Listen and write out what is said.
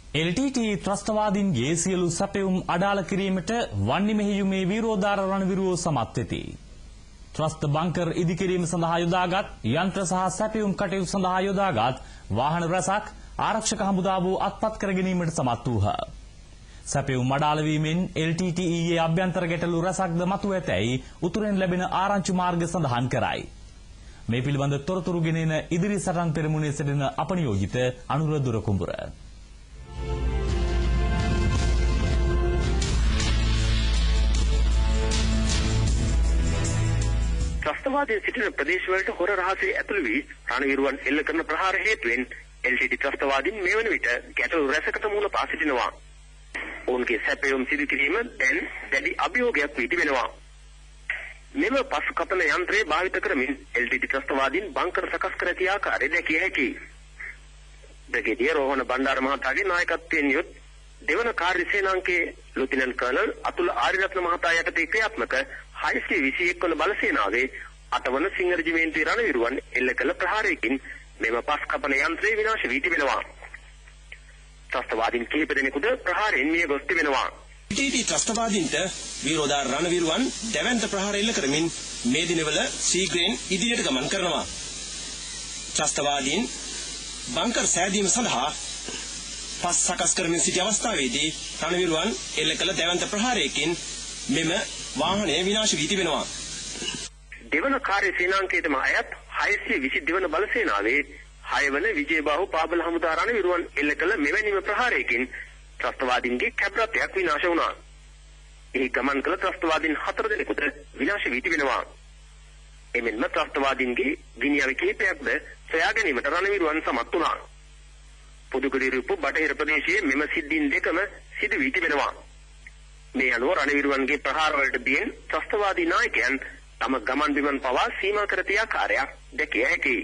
LTT ත්‍රස්තවාදීන්ගේ සියලු සැපයුම් අඩාල කිරීමට වන්නි මෙහෙයුමේ විරෝධාර රණවිරුවෝ සමත් වෙති. ත්‍රස්ත බංකර් ඉදිකිරීම සඳහා යොදාගත් යන්ත්‍ර සහ සැපයුම් කටයුතු සඳහා යොදාගත් වාහන රැසක් ආරක්ෂක හමුදාව අත්පත් කර ගැනීමට සමත් වූහ. සැපයුම් අඩාල වීමෙන් LTT ඊයේ අභ්‍යන්තර ගැටලු රැසක්ද මතුව ඇතැයි උතුරෙන් ලැබෙන ආරංචි මාර්ග සඳහන් කරයි. මේ පිළිබඳ තොරතුරු ගෙනෙන ඉදිරි සටන් පෙරමුණේ සිටින අපනියෝජිත අනුර දුරකුඹුර. ත්‍රස්තවාදයේ සිටින ප්‍රදේශවලට හොර රහසේ ඇතුළු වී රණවිරුවන් එල්ල කරන ප්‍රහාර හේතුවෙන් LTT ත්‍රස්තවාදීන් මේ වන විට ගැටලු රැසකට මුහුණ පා සිටිනවා. ඔවුන්ගේ සැපයුම් සිදු කිරීම දැන් දැඩි අභියෝගයක් වී තිබෙනවා. මෙම පසු කපන යන්ත්‍රය භාවිත කරමින් LTT ත්‍රස්තවාදීන් බංකර් සකස් කර ඇති ආකාරය දැකිය හැකියි. බ්‍රිගේඩියර් රෝහණ බණ්ඩාර මහතාගේ නායකත්වයෙන් යුත් දෙවන කාර්ය සේනාංකයේ ලුතිනන්ට් කර්නල් අතුල ආරියරත්න මහතා යටතේ ක්‍රියාත්මක 621 වන බල සේනාවේ 8 වන සිංහ රෙජිමේන්තුවේ රණවිරුවන් එල්ල කළ ප්‍රහාරයකින් මෙම පස් කපන යන්ත්‍රය විනාශ වී තිබෙනවා. ත්‍රස්තවාදීන් කිහිප දෙනෙකුද ප්‍රහාරයෙන් මිය ගොස් තිබෙනවා. LTT ත්‍රස්තවාදීන්ට විරෝධාර රණවිරුවන් දැවැන්ත ප්‍රහාර එල්ල කරමින් මේ දිනවල ශීඝ්‍රයෙන් ඉදිරියට ගමන් කරනවා. ත්‍රස්තවාදීන් බංකර් සෑදීම සඳහා පස් සකස් කරමින් සිටි අවස්ථාවේදී රණවිරුවන් එල්ල කළ දැවැන්ත ප්‍රහාරයකින් මෙම වාහනය විනාශ වී තිබෙනවා. දෙවන කාර්ය සේනාංකයේම අයත් 622 වන බල සේනාවේ 6 වන විජේබාහු පාබල හමුදා රණවිරුවන් එල්ල කළ මෙවැනිම ප්‍රහාරයකින් ත්‍රස්තවාදීන්ගේ කැබ්‍රත්යක් විනාශ වුණා. එහි ගමන් කළ ත්‍රස්තවාදීන් 4 දෙනෙකුට විනාශ වී තිබෙනවා. එමෙන්ම ත්‍රස්තවාදීන්ගේ ගිනියවි කිහිපයක්ද සොයා ගැනීමට රණවිරුවන් සමත් වුණා. පුදුකුඩිරුප්පු බටහිර ප්‍රදේශයේ මෙම සිද්ධීන් දෙකම සිදු වී තිබෙනවා. මේ අනුව රණවිරුවන්ගේ ප්‍රහාර වලට බියෙන් ත්‍රස්තවාදී නායකයන් තම ගමන් බිමන් පවා සීමා කර තියා කාර්යයක් දැකිය හැකියි.